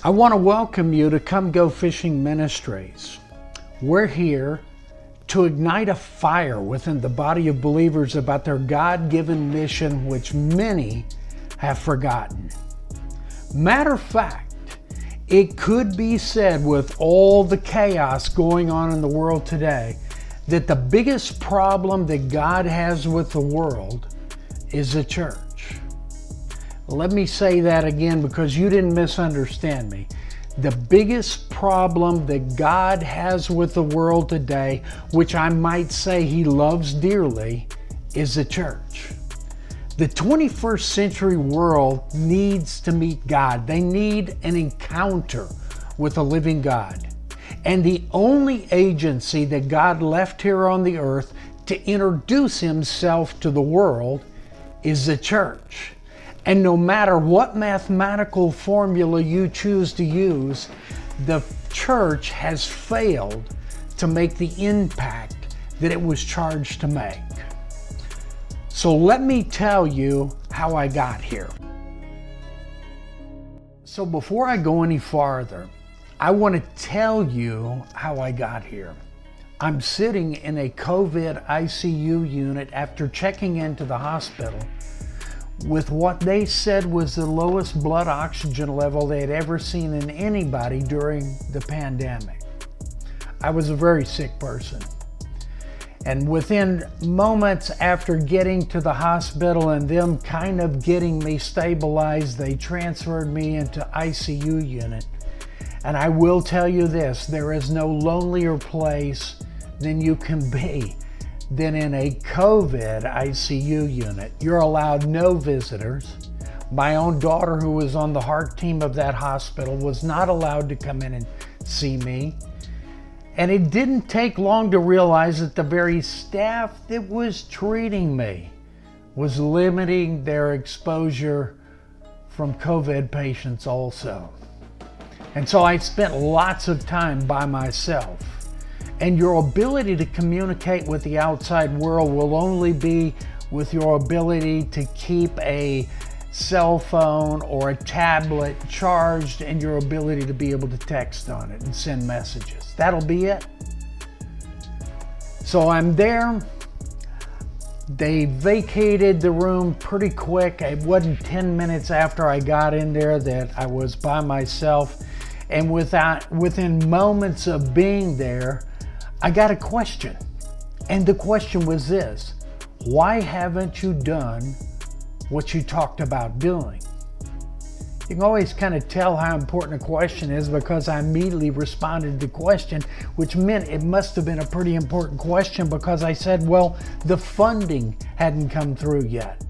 I want to welcome you to Go Fishing Ministries. We're here to ignite a fire within the body of believers about their God-given mission, which many have forgotten. Matter of fact, it could be said with all the chaos going on in the world today that the biggest problem that God has with the world is the church. Let me say that again because you didn't misunderstand me. The biggest problem that God has with the world today, which I might say He loves dearly, is the church. The 21st century world needs to meet God. They need an encounter with a living God. And the only agency that God left here on the earth to introduce Himself to the world is the church. And no matter what mathematical formula you choose to use, the church has failed to make the impact that it was charged to make. So let me tell you how I got here. So before I go any farther, I want to tell you how I got here. I'm sitting in a COVID ICU unit after checking into the hospital with what they said was the lowest blood oxygen level they had ever seen in anybody during the pandemic. I was a very sick person. And within moments after getting to the hospital and them kind of getting me stabilized, they transferred me into ICU unit. And I will tell you this, there is no lonelier place than you can be than in a COVID ICU unit. You're allowed no visitors. My own daughter, who was on the heart team of that hospital, was not allowed to come in and see me. And it didn't take long to realize that the very staff that was treating me was limiting their exposure from COVID patients also. And so I spent lots of time by myself. And your ability to communicate with the outside world will only be with your ability to keep a cell phone or a tablet charged and your ability to be able to text on it and send messages. That'll be it. So I'm there. They vacated the room pretty quick. It wasn't 10 minutes after I got in there that I was by myself. And within moments of being there, I got a question. And the question was this: why haven't you done what you talked about doing? You can always kind of tell how important a question is because I immediately responded to the question, which meant it must have been a pretty important question because I said, well, the funding hadn't come through yet.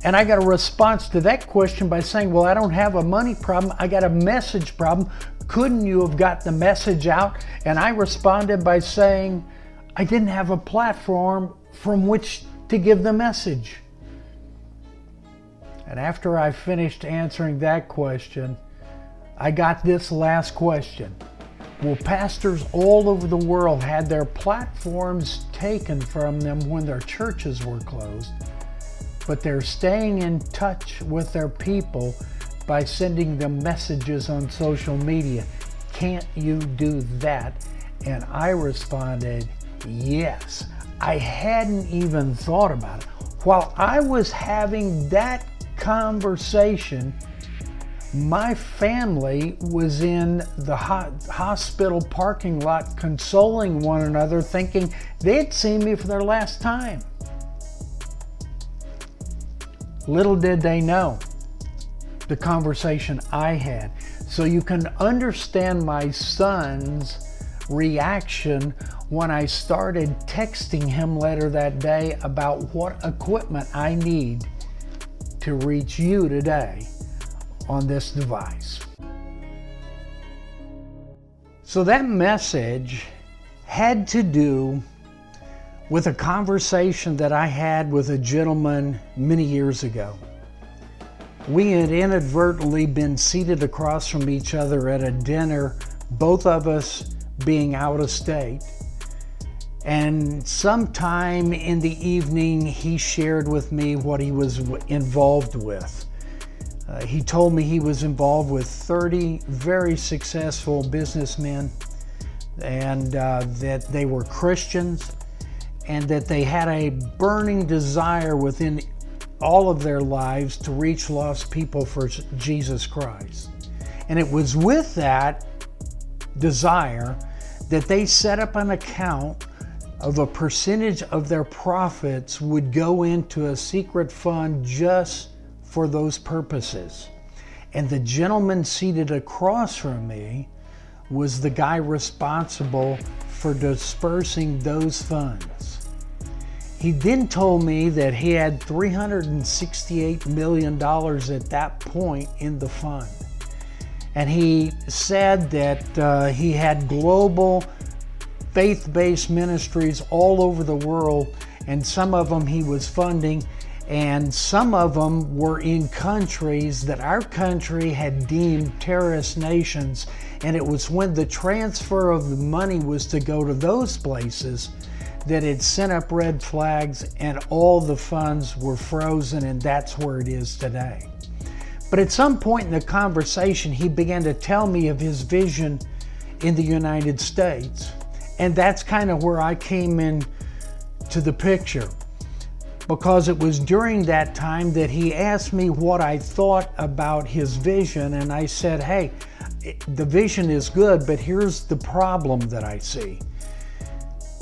And I got a response to that question by saying, well, I don't have a money problem, I got a message problem. Couldn't you have got the message out? And I responded by saying, I didn't have a platform from which to give the message. And after I finished answering that question, I got this last question. Well, pastors all over the world had their platforms taken from them when their churches were closed, but they're staying in touch with their people by sending them messages on social media. Can't you do that? And I responded, yes. I hadn't even thought about it. While I was having that conversation, my family was in the hospital parking lot consoling one another, thinking they'd seen me for their last time. Little did they know the conversation I had. So you can understand my son's reaction when I started texting him later that day about what equipment I need to reach you today on this device. So that message had to do with a conversation that I had with a gentleman many years ago. We had inadvertently been seated across from each other at a dinner, both of us being out of state. And sometime in the evening, he shared with me what he was involved with. He told me he was involved with 30 very successful businessmen, and that they were Christians, and that they had a burning desire within all of their lives to reach lost people for Jesus Christ. And it was with that desire that they set up an account of a percentage of their profits would go into a secret fund just for those purposes. And the gentleman seated across from me was the guy responsible for dispersing those funds. He then told me that he had $368 million at that point in the fund. And he said that he had global faith-based ministries all over the world, and some of them he was funding, and some of them were in countries that our country had deemed terrorist nations. And it was when the transfer of the money was to go to those places that it sent up red flags, and all the funds were frozen, and that's where it is today. But at some point in the conversation, he began to tell me of his vision in the United States. And that's kind of where I came in to the picture, because it was during that time that he asked me what I thought about his vision. And I said, hey, the vision is good, but here's the problem that I see.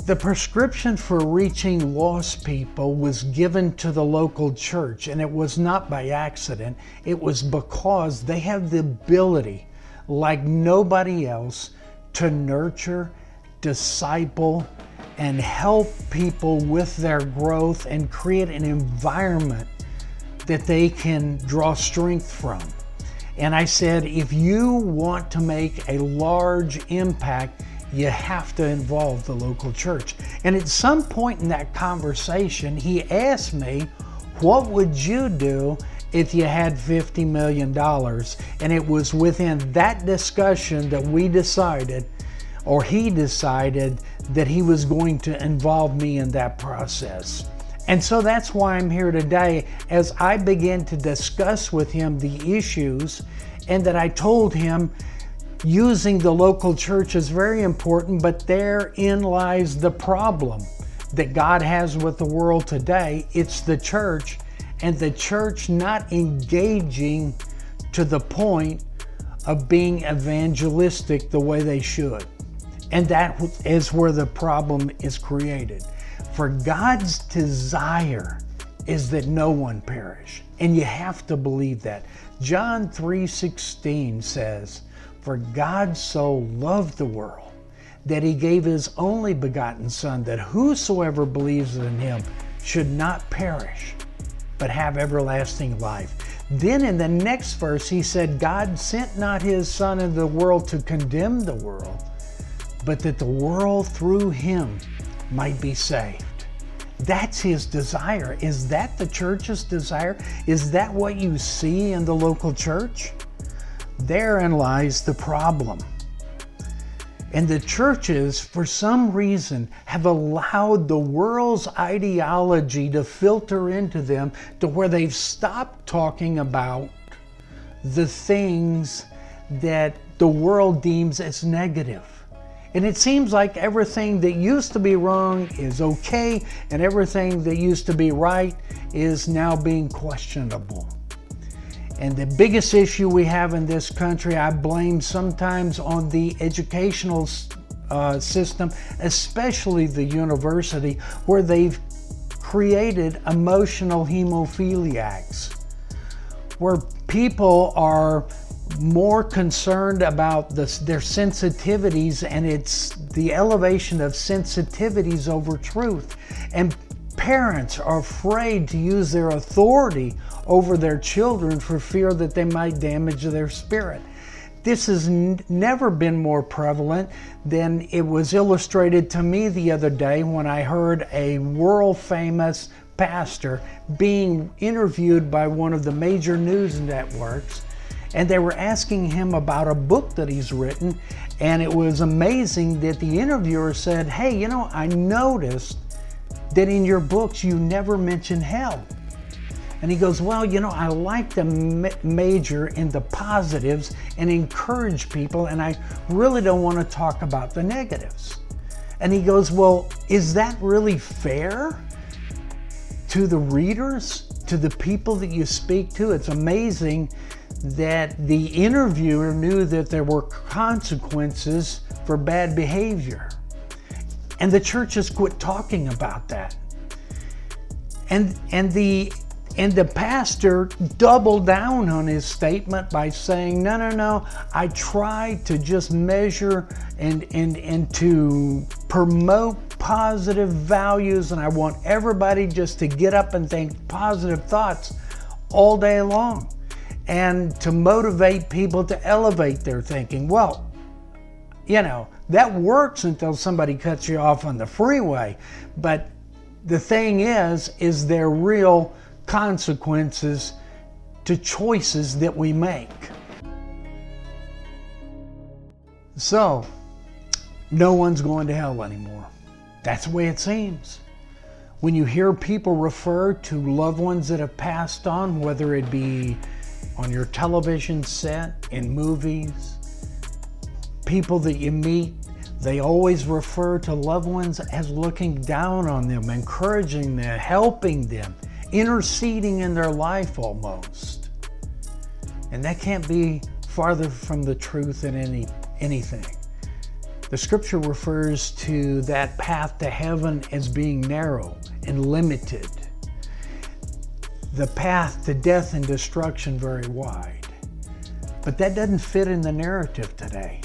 The prescription for reaching lost people was given to the local church, and it was not by accident. It was because they have the ability, like nobody else, to nurture, disciple, and help people with their growth and create an environment that they can draw strength from. And I said, if you want to make a large impact, you have to involve the local church. And at some point in that conversation, he asked me, what would you do if you had $50 million? And it was within that discussion that we decided, or he decided, that he was going to involve me in that process. And so that's why I'm here today, as I began to discuss with him the issues, and that I told him using the local church is very important, but therein lies the problem that God has with the world today. It's the church, and the church not engaging to the point of being evangelistic the way they should. And that is where the problem is created. For God's desire is that no one perish. And you have to believe that. John 3:16 says, for God so loved the world that he gave his only begotten Son, that whosoever believes in him should not perish, but have everlasting life. Then in the next verse, he said, God sent not his Son into the world to condemn the world, but that the world through him might be saved. That's his desire. Is that the church's desire? Is that what you see in the local church? Therein lies the problem. And the churches, for some reason, have allowed the world's ideology to filter into them to where they've stopped talking about the things that the world deems as negative. And it seems like everything that used to be wrong is okay, and everything that used to be right is now being questionable. And the biggest issue we have in this country, I blame sometimes on the educational system, especially the university, where they've created emotional hemophiliacs, where people are more concerned about their sensitivities, and it's the elevation of sensitivities over truth. And parents are afraid to use their authority over their children for fear that they might damage their spirit. This has never been more prevalent than it was illustrated to me the other day when I heard a world famous pastor being interviewed by one of the major news networks, and they were asking him about a book that he's written. And it was amazing that the interviewer said, hey, you know, I noticed that in your books you never mention hell. And he goes, well, I like to major in the positives and encourage people, and I really don't want to talk about the negatives. And he goes, well, is that really fair to the readers, to the people that you speak to? It's amazing that the interviewer knew that there were consequences for bad behavior. And the church has quit talking about that. And the pastor doubled down on his statement by saying, no, I try to just measure and to promote positive values, and I want everybody just to get up and think positive thoughts all day long and to motivate people to elevate their thinking. Well, that works until somebody cuts you off on the freeway, but the thing is there real consequences to choices that we make. So, no one's going to hell anymore. That's the way it seems. When you hear people refer to loved ones that have passed on, whether it be on your television set, in movies, people that you meet, they always refer to loved ones as looking down on them, encouraging them, helping them, interceding in their life almost. And that can't be farther from the truth than anything. The scripture refers to that path to heaven as being narrow and limited. The path to death and destruction very wide. But that doesn't fit in the narrative today.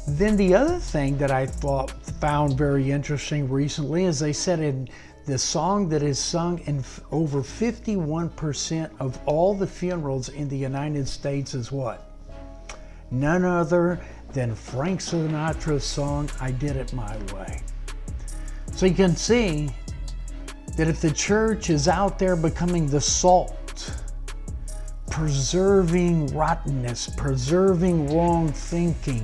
Then the other thing that I found very interesting recently is they said in the song that is sung in over 51% of all the funerals in the United States is what? None other than Frank Sinatra's song, I Did It My Way. So you can see that if the church is out there becoming the salt, preserving rottenness, preserving wrong thinking,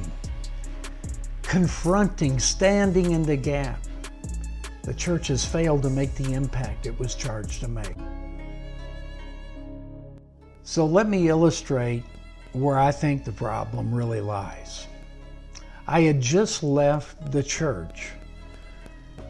confronting, standing in the gap, the church has failed to make the impact it was charged to make. So let me illustrate where I think the problem really lies. I had just left the church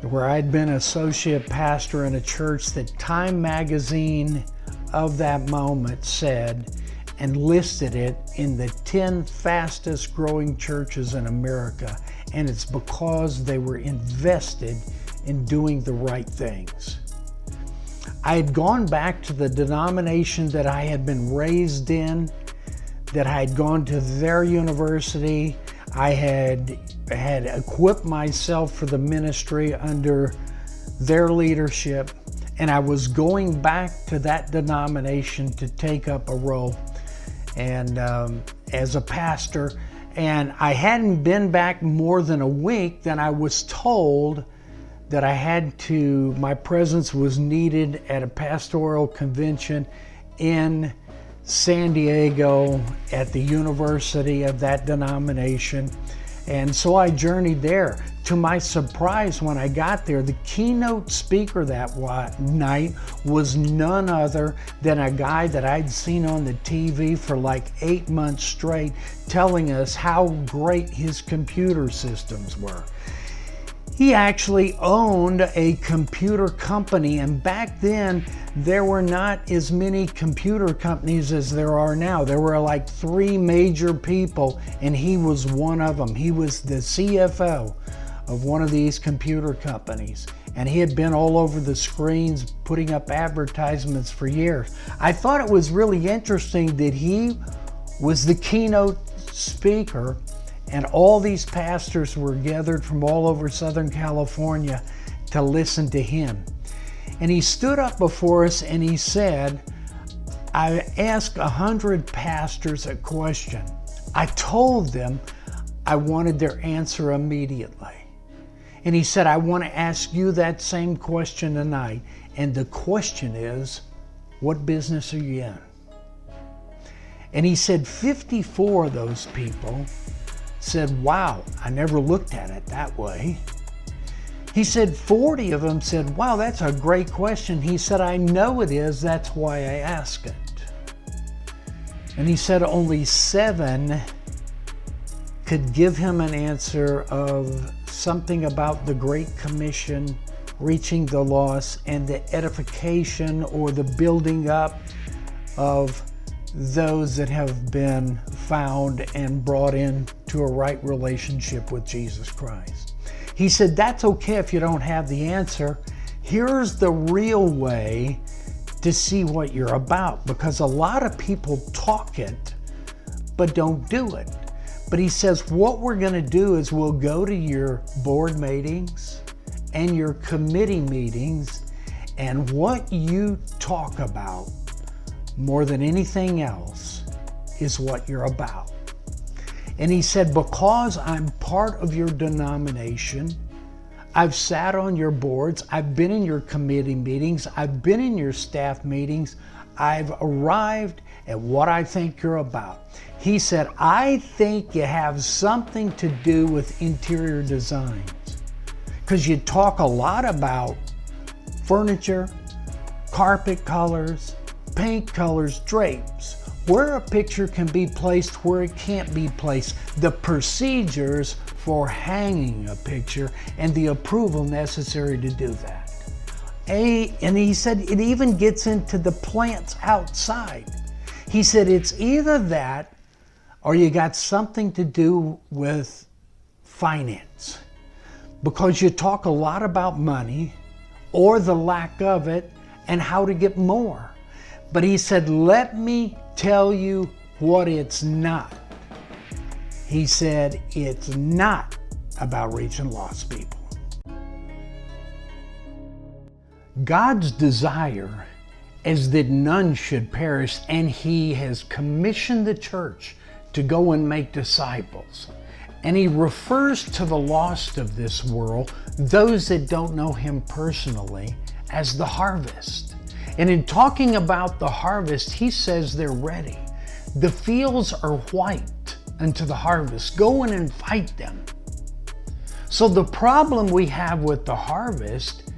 where I'd been associate pastor in a church that Time magazine of that moment said and listed it in the 10 fastest growing churches in America. And it's because they were invested in doing the right things. I had gone back to the denomination that I had been raised in, that I had gone to their university. I had equipped myself for the ministry under their leadership, and I was going back to that denomination to take up a role and as a pastor. And I hadn't been back more than a week than I was told that my presence was needed at a pastoral convention in San Diego at the university of that denomination. And so I journeyed there. To my surprise, when I got there, the keynote speaker that night was none other than a guy that I'd seen on the TV for like 8 months straight, telling us how great his computer systems were. He actually owned a computer company, and back then there were not as many computer companies as there are now. There were like 3 major people, and he was one of them. He was the CFO of one of these computer companies, and he had been all over the screens putting up advertisements for years. I thought it was really interesting that he was the keynote speaker, and all these pastors were gathered from all over Southern California to listen to him. And he stood up before us and he said, I asked 100 pastors a question. I told them I wanted their answer immediately. And he said, I want to ask you that same question tonight. And the question is, what business are you in? And he said 54 of those people said, wow, I never looked at it that way. He said 40 of them said, wow, that's a great question. He said, I know it is. That's why I ask it. And he said only 7 could give him an answer of something about the Great Commission, reaching the lost, and the edification or the building up of those that have been found and brought into a right relationship with Jesus Christ. He said, that's okay if you don't have the answer. Here's the real way to see what you're about, because a lot of people talk it, but don't do it. But he says, what we're going to do is we'll go to your board meetings and your committee meetings, and what you talk about more than anything else is what you're about. And he said, because I'm part of your denomination, I've sat on your boards, I've been in your committee meetings, I've been in your staff meetings, I've arrived at what I think you're about. He said, I think you have something to do with interior designs, because you talk a lot about furniture, carpet colors, paint colors, drapes, where a picture can be placed, where it can't be placed, the procedures for hanging a picture, and the approval necessary to do that. And he said it even gets into the plants outside. He said it's either that or you got something to do with finance, because you talk a lot about money or the lack of it and how to get more. But he said, let me tell you what it's not. He said, it's not about reaching lost people. God's desire is that none should perish, and he has commissioned the church to go and make disciples. And he refers to the lost of this world, those that don't know him personally, as the harvest. And in talking about the harvest, he says they're ready. The fields are white unto the harvest. Go in and fight them. So the problem we have with the harvest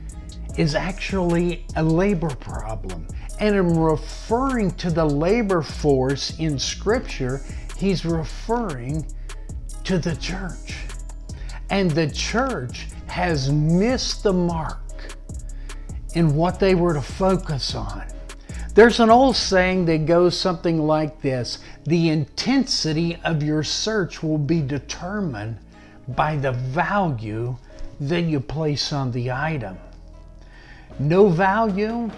is actually a labor problem. And in referring to the labor force in Scripture, he's referring to the church. And the church has missed the mark in what they were to focus on. There's an old saying that goes something like this: the intensity of your search will be determined by the value that you place on the item. No value,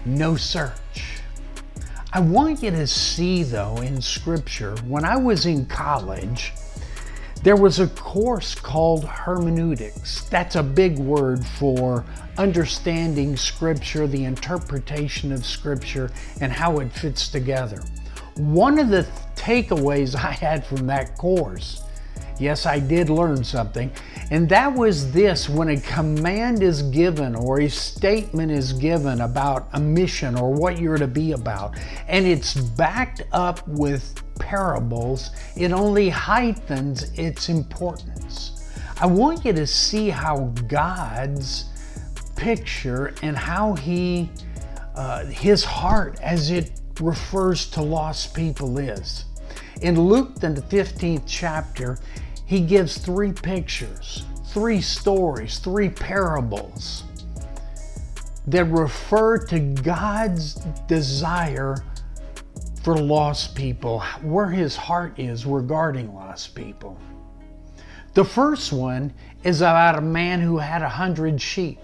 no search. I want you to see, though, in Scripture, when I was in college, there was a course called hermeneutics. That's a big word for understanding Scripture, the interpretation of Scripture, and how it fits together. One of the takeaways I had from that course, yes, I did learn something, and that was this: when a command is given or a statement is given about a mission or what you're to be about, and it's backed up with parables, it only heightens its importance. I want you to see how God's picture and how his heart as it refers to lost people is. In Luke, the 15th chapter, he gives 3 pictures, 3 stories, 3 parables that refer to God's desire for lost people, where his heart is regarding lost people. The first one is about a man who had 100 sheep,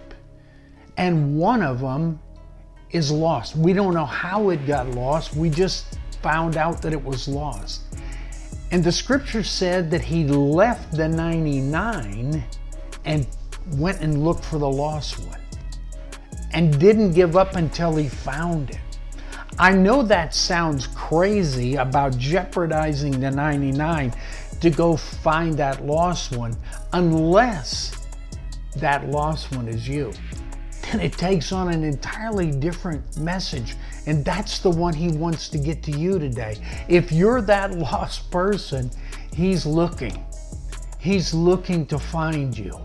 and one of them is lost. We don't know how it got lost. We just found out that it was lost. And the scripture said that he left the 99 and went and looked for the lost one and didn't give up until he found it. I know that sounds crazy about jeopardizing the 99 to go find that lost one, unless that lost one is you. Then it takes on an entirely different message, and that's the one he wants to get to you today. If you're that lost person, he's looking. He's looking to find you.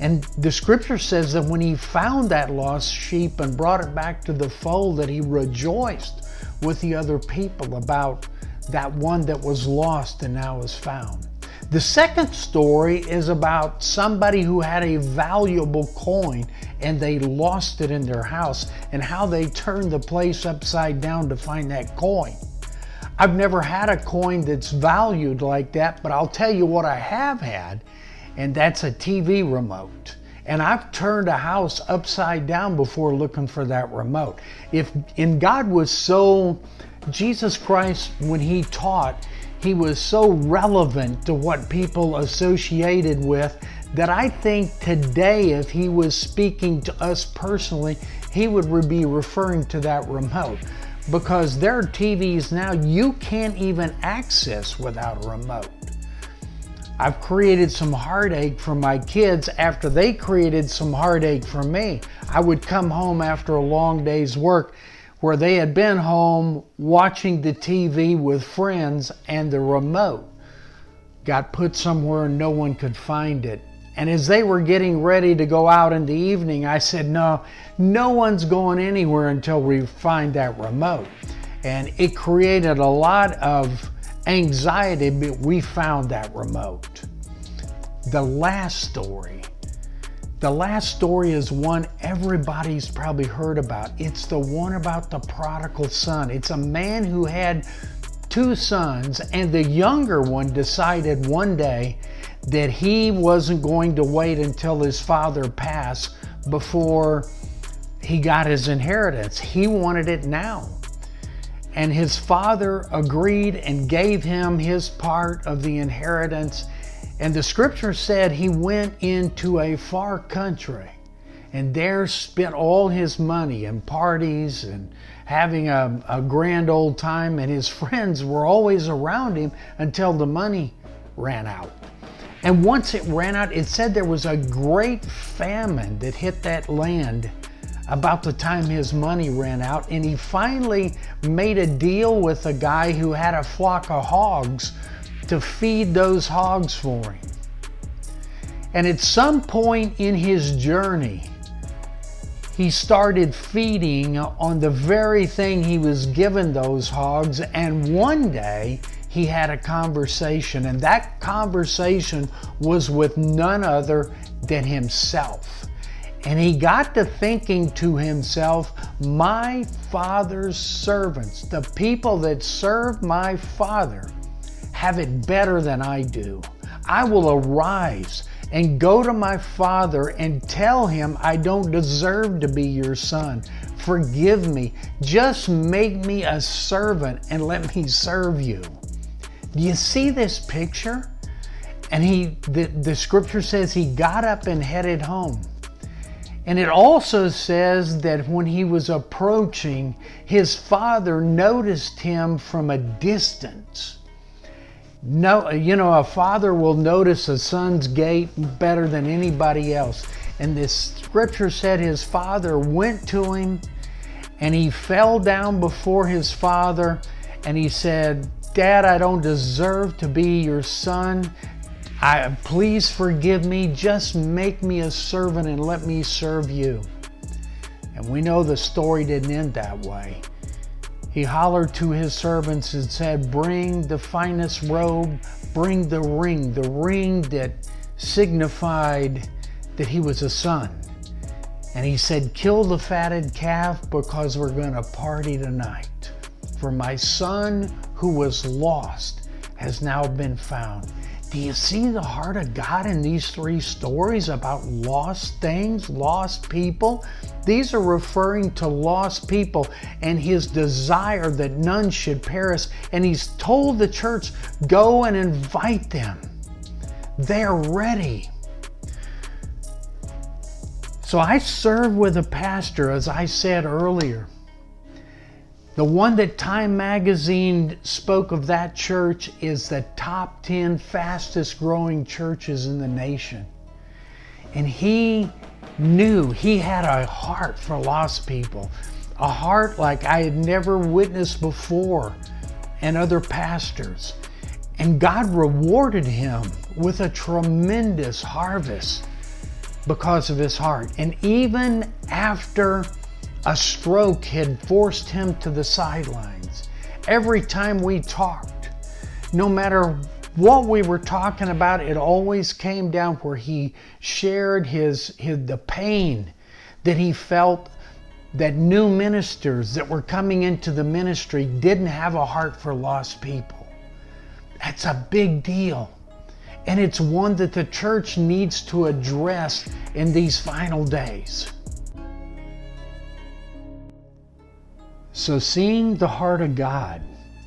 And the scripture says that when he found that lost sheep and brought it back to the fold, that he rejoiced with the other people about that one that was lost and now is found. The second story is about somebody who had a valuable coin and they lost it in their house, and how they turned the place upside down to find that coin. I've never had a coin that's valued like that, but I'll tell you what I have had, and that's a TV remote. And I've turned a house upside down before looking for that remote. Jesus Christ, when he taught, he was so relevant to what people associated with, that I think today, if he was speaking to us personally, he would be referring to that remote. Because there are TVs now you can't even access without a remote. I've created some heartache for my kids after they created some heartache for me. I would come home after a long day's work where they had been home watching the TV with friends, and the remote got put somewhere and no one could find it. And as they were getting ready to go out in the evening, I said, no one's going anywhere until we find that remote. And it created a lot of anxiety, but we found that remote. The last story is one everybody's probably heard about. It's the one about the prodigal son. It's a man who had two sons, and the younger one decided one day that he wasn't going to wait until his father passed before he got his inheritance. He wanted it now. And his father agreed and gave him his part of the inheritance. And the scripture said he went into a far country and there spent all his money and parties and having a grand old time. And his friends were always around him until the money ran out. And once it ran out, it said there was a great famine that hit that land about the time his money ran out. And he finally made a deal with a guy who had a flock of hogs to feed those hogs for him. And at some point in his journey, he started feeding on the very thing he was given those hogs. And one day he had a conversation, and that conversation was with none other than himself. And he got to thinking to himself, my father's servants, the people that serve my father, have it better than I do. I will arise and go to my father and tell him I don't deserve to be your son. Forgive me. Just make me a servant and let me serve you. Do you see this picture? And the scripture says he got up and headed home. And it also says that when he was approaching, his father noticed him from a distance. No, a father will notice a son's gait better than anybody else. And this scripture said his father went to him and he fell down before his father and he said, Dad, I don't deserve to be your son. Please forgive me. Just make me a servant and let me serve you. And we know the story didn't end that way. He hollered to his servants and said, bring the finest robe, bring the ring that signified that he was a son. And he said, kill the fatted calf because we're going to party tonight. For my son who was lost has now been found. Do you see the heart of God in these three stories about lost things, lost people? These are referring to lost people and his desire that none should perish. And he's told the church, go and invite them. They're ready. So I serve with a pastor, as I said earlier. The one that Time magazine spoke of that church is the top 10 fastest growing churches in the nation. And he knew he had a heart for lost people, a heart like I had never witnessed before and other pastors. And God rewarded him with a tremendous harvest. because of his heart. And even after a stroke had forced him to the sidelines, every time we talked, no matter what we were talking about, it always came down where he shared the pain that he felt that new ministers that were coming into the ministry didn't have a heart for lost people. That's a big deal. And it's one that the church needs to address in these final days. So seeing the heart of God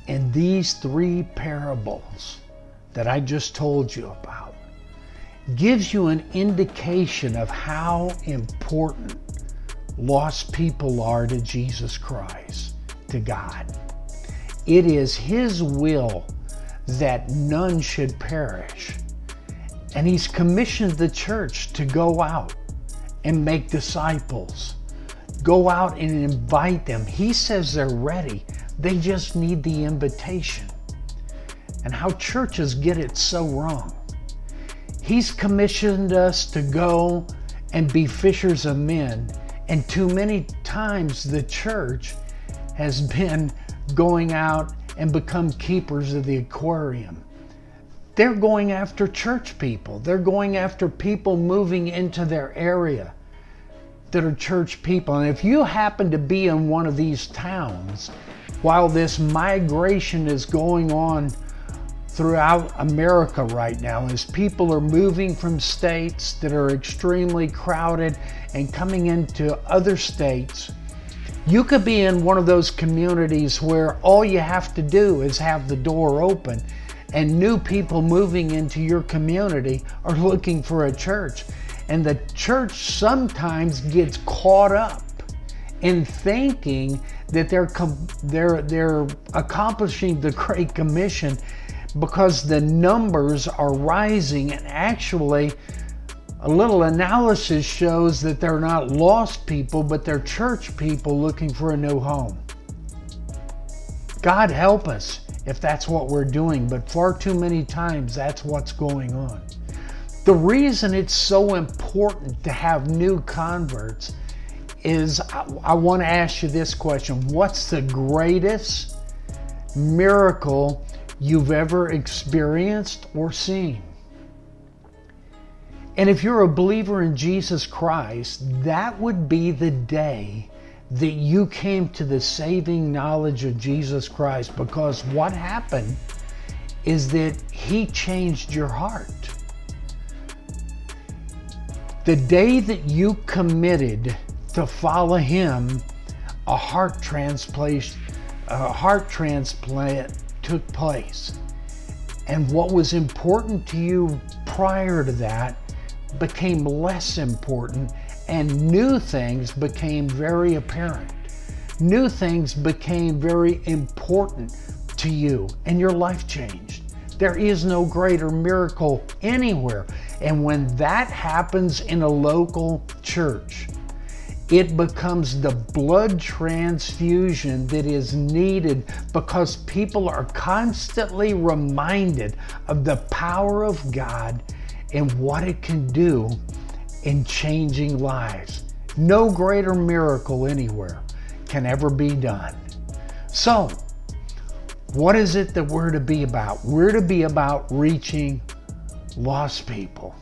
in these three parables that I just told you about gives you an indication of how important lost people are to Jesus Christ, to God. It is His will that none should perish. And He's commissioned the church to go out and make disciples. Go out and invite them. He says they're ready. They just need the invitation. And how churches get it so wrong. He's commissioned us to go and be fishers of men. And too many times the church has been going out and become keepers of the aquarium. They're going after church people. They're going after people moving into their area that are church people. And if you happen to be in one of these towns while this migration is going on throughout America right now, as people are moving from states that are extremely crowded and coming into other states, you could be in one of those communities where all you have to do is have the door open, and new people moving into your community are looking for a church. And the church sometimes gets caught up in thinking that they're accomplishing the Great Commission because the numbers are rising, and actually a little analysis shows that they're not lost people, but they're church people looking for a new home. God help us if that's what we're doing, but far too many times that's what's going on. The reason it's so important to have new converts is I want to ask you this question. What's the greatest miracle you've ever experienced or seen? And if you're a believer in Jesus Christ, that would be the day that you came to the saving knowledge of Jesus Christ, because what happened is that He changed your heart. The day that you committed to follow Him, a heart transplant took place. And what was important to you prior to that became less important, and new things became very apparent. New things became very important to you, and your life changed. There is no greater miracle anywhere. And when that happens in a local church, it becomes the blood transfusion that is needed, because people are constantly reminded of the power of God and what it can do in changing lives. No greater miracle anywhere can ever be done. So, what is it that we're to be about? We're to be about reaching lost people.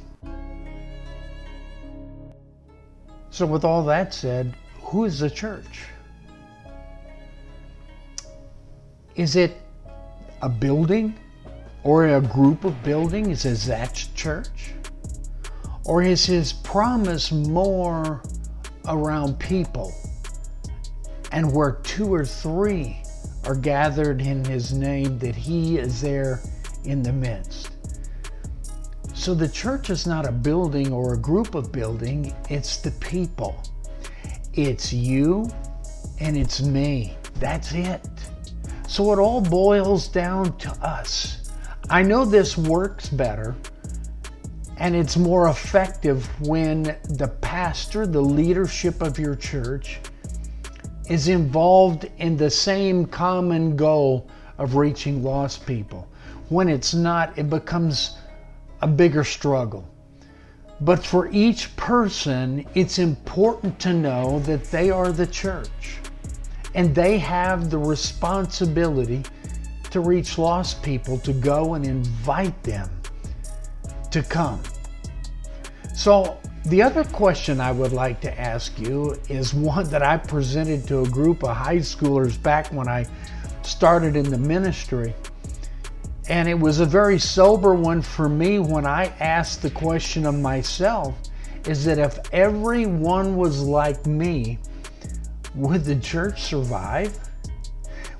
So with all that said, who is the church? Is it a building or a group of buildings? Is that church? Or is His promise more around people, and where two or three are gathered in His name, that He is there in the midst? So the church is not a building or a group of building, it's the people. It's you and it's me. That's it. So it all boils down to us. I know this works better and it's more effective when the pastor, the leadership of your church, is involved in the same common goal of reaching lost people. When it's not, it becomes a bigger struggle. But for each person, it's important to know that they are the church and they have the responsibility to reach lost people, to go and invite them to come. So the other question I would like to ask you is one that I presented to a group of high schoolers back when I started in the ministry. And it was a very sober one for me when I asked the question of myself, is that if everyone was like me, would the church survive?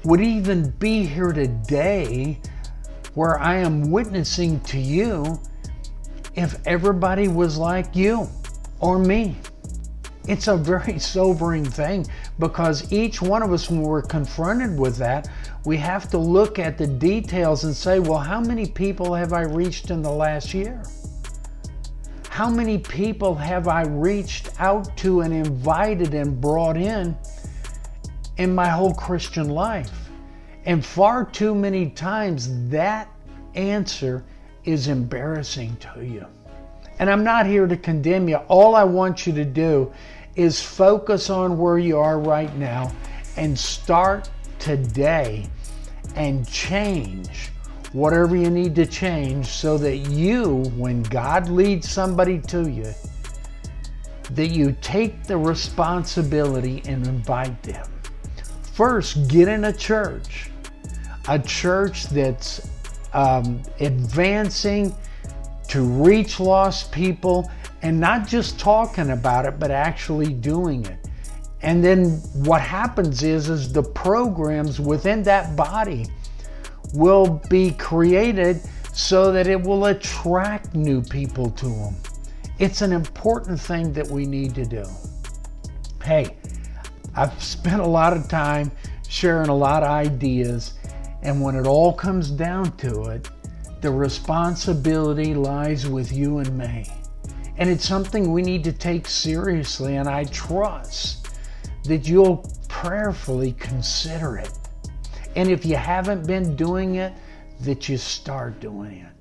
Would it even be here today where I am witnessing to you if everybody was like you or me? It's a very sobering thing, because each one of us, when we're confronted with that, we have to look at the details and say, well, how many people have I reached in the last year? How many people have I reached out to and invited and brought in my whole Christian life? And far too many times that answer is embarrassing to you. And I'm not here to condemn you. All I want you to do is focus on where you are right now and start today and change whatever you need to change, so that you, when God leads somebody to you, that you take the responsibility and invite them. First, get in a church that's advancing to reach lost people, and not just talking about it, but actually doing it. And then what happens is the programs within that body will be created so that it will attract new people to them. It's an important thing that we need to do. Hey, I've spent a lot of time sharing a lot of ideas, and when it all comes down to it, the responsibility lies with you and me. And it's something we need to take seriously, and I trust that you'll prayerfully consider it. And if you haven't been doing it, that you start doing it.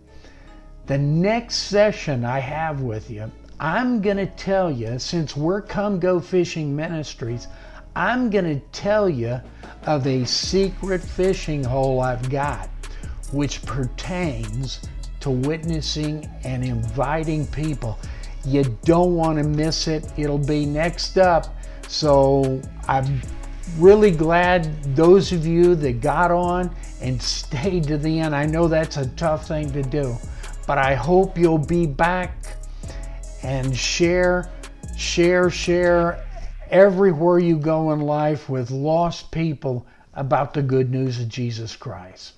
The next session I have with you, I'm going to tell you, since we're Go Fishing Ministries, I'm going to tell you of a secret fishing hole I've got, which pertains to witnessing and inviting people. You don't want to miss it. It'll be next up. So I'm really glad those of you that got on and stayed to the end. I know that's a tough thing to do, but I hope you'll be back and share everywhere you go in life with lost people about the good news of Jesus Christ.